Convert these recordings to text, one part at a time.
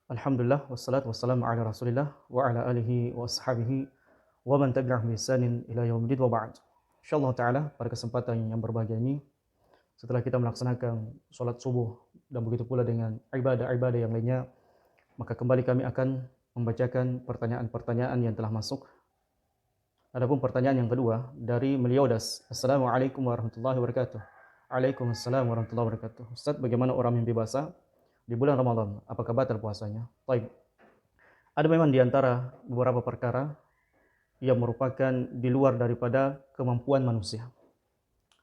Alhamdulillah wassalatu wassalamu ala Rasulillah wa ala alihi wa ashabihi wa man tabi'ahum bi ihsanin ila yaumil wa ba'd. Insyaallah taala pada kesempatan yang berbahagia ini setelah kita melaksanakan salat subuh dan begitu pula dengan ibadah-ibadah yang lainnya, maka kembali kami akan membacakan pertanyaan-pertanyaan yang telah masuk. Adapun pertanyaan yang kedua dari Meliodas. Assalamualaikum warahmatullahi wabarakatuh. Waalaikumsalam warahmatullahi wabarakatuh. Ustaz, bagaimana orang mimpi basah di bulan Ramadan? Apakah batal puasanya? Baik. Ada memang di antara beberapa perkara yang merupakan di luar daripada kemampuan manusia.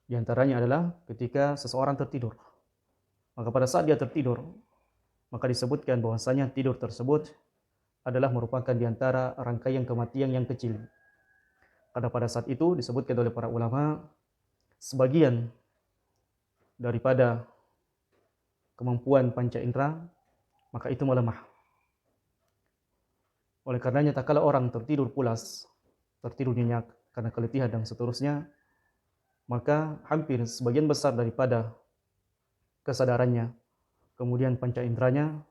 Di antaranya adalah ketika seseorang tertidur. Maka pada saat dia tertidur, maka disebutkan bahwasanya tidur tersebut adalah merupakan di antara rangkaian kematian yang kecil. Karena pada saat itu disebutkan oleh para ulama, sebagian daripada kemampuan panca indera, maka itu melemah. Oleh karenanya, tak kala orang tertidur pulas, tertidur nyenyak karena keletihan dan seterusnya, maka hampir sebagian besar daripada kesadarannya, kemudian panca inderanya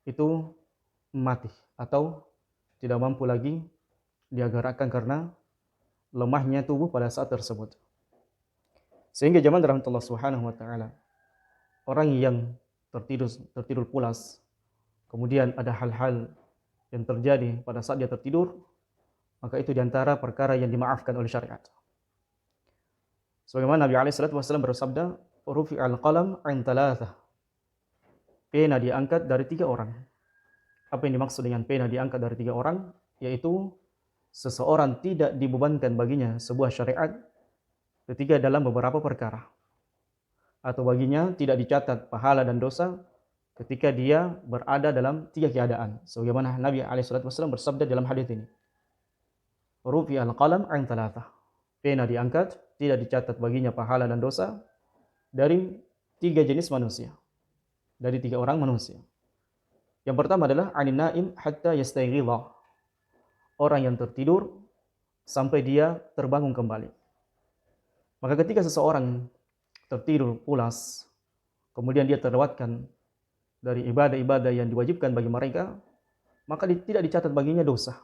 itu mati atau tidak mampu lagi dia gerakkan karena lemahnya tubuh pada saat tersebut. Sehingga zaman rahmatullah subhanahu wa ta'ala, orang yang tertidur pulas, kemudian ada hal-hal yang terjadi pada saat dia tertidur, maka itu diantara perkara yang dimaafkan oleh syariat. Sebagaimana Nabi SAW bersabda, rufi'al qalam an thalathah. Pena diangkat dari 3 orang. Apa yang dimaksud dengan pena diangkat dari 3 orang? Yaitu seseorang tidak dibebankan baginya sebuah syariat ketika dalam beberapa perkara, atau baginya tidak dicatat pahala dan dosa ketika dia berada dalam 3 keadaan. Sebagaimana Nabi SAW bersabda dalam hadis ini, rufi'al qalam an thalathah. Pena diangkat, tidak dicatat baginya pahala dan dosa dari 3 jenis manusia, dari 3 orang manusia. Yang pertama adalah anin naim hatta yastaghidha. Orang yang tertidur sampai dia terbangun kembali. Maka ketika seseorang tertidur pulas, kemudian dia terlewatkan dari ibadah-ibadah yang diwajibkan bagi mereka, maka tidak dicatat baginya dosa.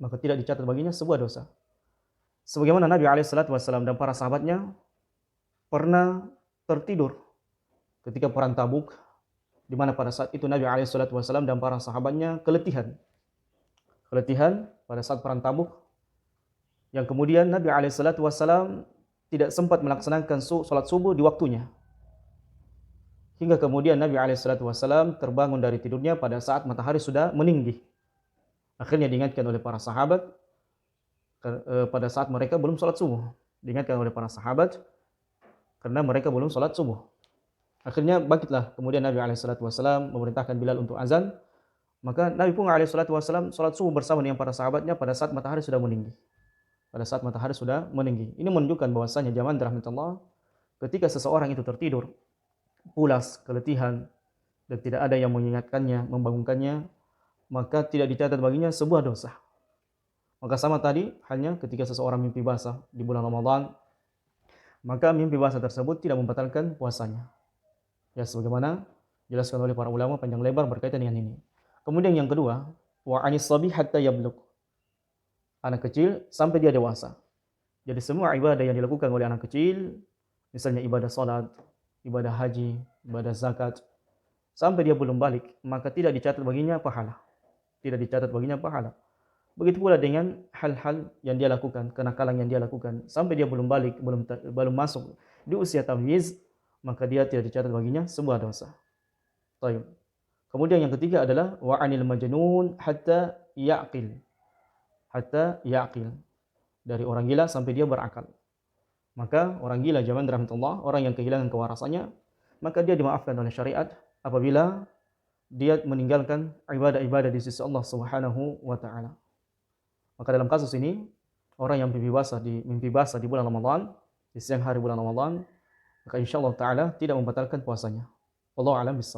Maka tidak dicatat baginya sebuah dosa. Sebagaimana Nabi SAW dan para sahabatnya pernah tertidur ketika perang Tabuk, di mana pada saat itu Nabi SAW dan para sahabatnya keletihan pada saat perang Tabuk, yang kemudian Nabi SAW tidak sempat melaksanakan sholat subuh di waktunya, hingga kemudian Nabi SAW terbangun dari tidurnya pada saat matahari sudah meninggi. Akhirnya diingatkan oleh para sahabat pada saat mereka belum sholat subuh, karena mereka belum sholat subuh. Akhirnya bangkitlah kemudian Nabi SAW memerintahkan Bilal untuk azan. Maka Nabi pun SAW sholat subuh bersama dengan para sahabatnya pada saat matahari sudah meninggi. Ini menunjukkan bahwasanya zaman rahmatullah, ketika seseorang itu tertidur pulas, keletihan, dan tidak ada yang mengingatkannya, membangunkannya, maka tidak dicatat baginya sebuah dosa. Maka sama tadi halnya ketika seseorang mimpi basah di bulan Ramadan, maka mimpi basah tersebut tidak membatalkan puasanya. Ya, sebagaimana dijelaskan oleh para ulama panjang lebar berkaitan dengan ini. Kemudian yang kedua, wa anis sabi hatta yablugh. Anak kecil sampai dia dewasa. Jadi semua ibadah yang dilakukan oleh anak kecil, misalnya ibadah salat, ibadah haji, ibadah zakat, sampai dia belum balik, maka tidak dicatat baginya pahala. Begitu pula dengan hal-hal yang dia lakukan, kenakalan yang dia lakukan, sampai dia belum balik, belum masuk di usia tamyiz, maka dia tidak dicatat baginya sebuah dosa. Baik. Kemudian yang ketiga adalah wa anil majnun hatta yaqil. Dari orang gila sampai dia berakal. Maka orang gila zaman rahmatullah, orang yang kehilangan kewarasannya, maka dia dimaafkan oleh syariat apabila dia meninggalkan ibadah-ibadah di sisi Allah Subhanahu wa taala. Maka dalam kasus ini, orang yang mimpi basah di bulan Ramadan, di siang hari bulan Ramadan, maka insyaallah taala tidak membatalkan puasanya. Wallahu a'lam bishawab.